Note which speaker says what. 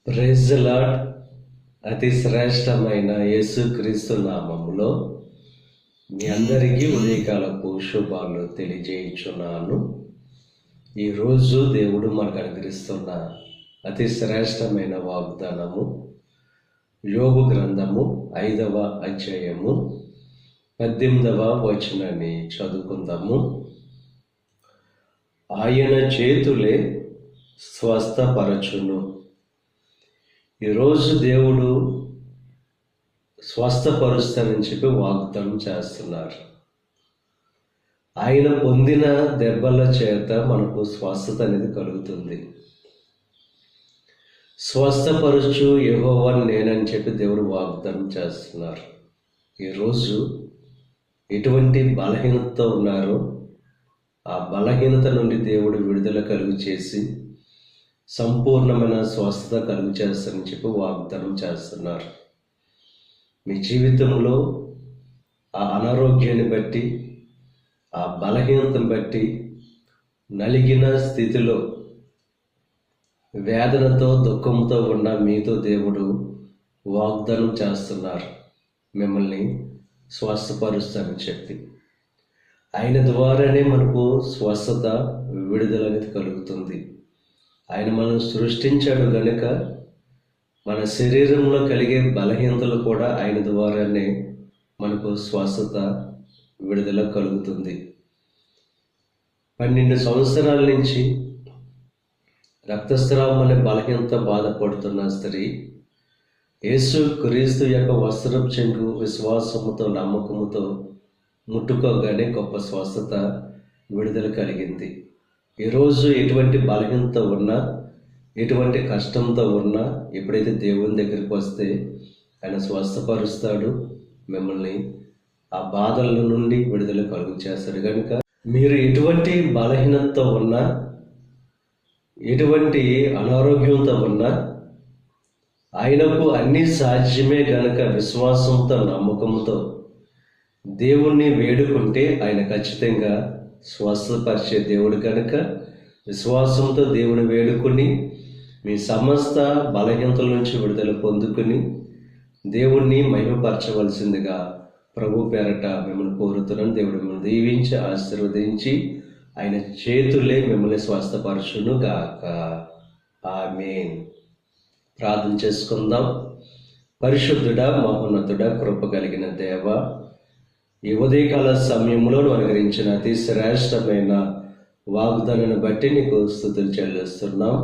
Speaker 1: Praise the lord. అతి శ్రేష్టమైన యేసుక్రీస్తు నామములో మీ అందరికీ ఉదయకాలపు శుభాలు తెలియజేయుచున్నాను. ఈరోజు దేవుడు మనకు అనుగ్రహిస్తున్న అతి శ్రేష్టమైన వాగ్దానము యోబు గ్రంథము 5వ అధ్యాయము 18వ వచనాన్ని చదువుకుందాము. ఆయన చేతులే స్వస్థపరచును. ఈరోజు దేవుడు స్వస్థపరుస్తానని చెప్పి వాగ్దానం చేస్తున్నారు. ఆయన పొందిన దెబ్బల చేత మనకు స్వస్థత అనేది కలుగుతుంది. స్వస్థపరచు యెహోవా నేనని చెప్పి దేవుడు వాగ్దానం చేస్తున్నారు. ఈరోజు ఎటువంటి బలహీనతతో ఉన్నారో ఆ బలహీనత నుండి దేవుడు విడుదల కలుగు చేసి సంపూర్ణమైన స్వస్థత కలుగు చేస్తారని చెప్పి వాగ్దానం చేస్తున్నారు. మీ జీవితంలో ఆ అనారోగ్యాన్ని బట్టి, ఆ బలహీనతను బట్టి, నలిగిన స్థితిలో వేదనతో దుఃఖంతో ఉన్న మీతో దేవుడు వాగ్దానం చేస్తున్నారు. మిమ్మల్ని స్వస్థపరుస్తానని చెప్పి ఆయన ద్వారానే మనకు స్వస్థత విడుదల అనేది కలుగుతుంది. ఆయన మనం సృష్టించాడు కనుక మన శరీరంలో కలిగే బలహీనతలు కూడా ఆయన ద్వారానే మనకు స్వస్థత విడుదల కలుగుతుంది. 12 సంవత్సరాల నుంచి రక్తస్రావం అనే బలహీనత బాధపడుతున్న స్త్రీ యేసు క్రీస్తు యొక్క వస్త్రపు చెంగు విశ్వాసముతో నమ్మకముతో ముట్టుకోగానే గొప్ప స్వస్థత విడుదల కలిగింది. ఈరోజు ఎటువంటి బలహీనత ఉన్నా, ఎటువంటి కష్టంతో ఉన్నా, ఎప్పుడైతే దేవుని దగ్గరికి వస్తే ఆయన స్వస్థపరుస్తాడు. మిమ్మల్ని ఆ బాధల నుండి విడుదల కలుగు చేస్తాడు. కనుక మీరు ఎటువంటి బలహీనతతో ఉన్నా, ఎటువంటి అనారోగ్యంతో ఉన్నా, ఆయనకు అన్నీ సాధ్యమే కనుక విశ్వాసంతో నమ్మకంతో దేవుణ్ణి వేడుకుంటే ఆయన ఖచ్చితంగా స్వస్థపరిచే దేవుడు కనుక విశ్వాసంతో దేవుని వేడుకుని మీ సమస్త బలహీనతల నుంచి విడుదల పొందుకుని దేవుణ్ణి మహిమపరచవలసిందిగా ప్రభు పేరట మిమ్మల్ని కోరుతున్నాను. దేవుడు మిమ్మల్ని దీవించి ఆశీర్వదించి ఆయన చేతులే మిమ్మల్ని స్వస్థపరచును గాక. ఆమేన్. ప్రార్థన చేసుకుందాం. పరిశుద్ధుడా, మహోన్నతుడా, కృప కలిగిన దేవ, ఈ ఉదయకాల సమయంలో అనుగ్రహించిన అతి శ్రేష్టమైన వాగ్దానాన్ని బట్టి నీకు స్తుతులు చెల్లిస్తున్నాం.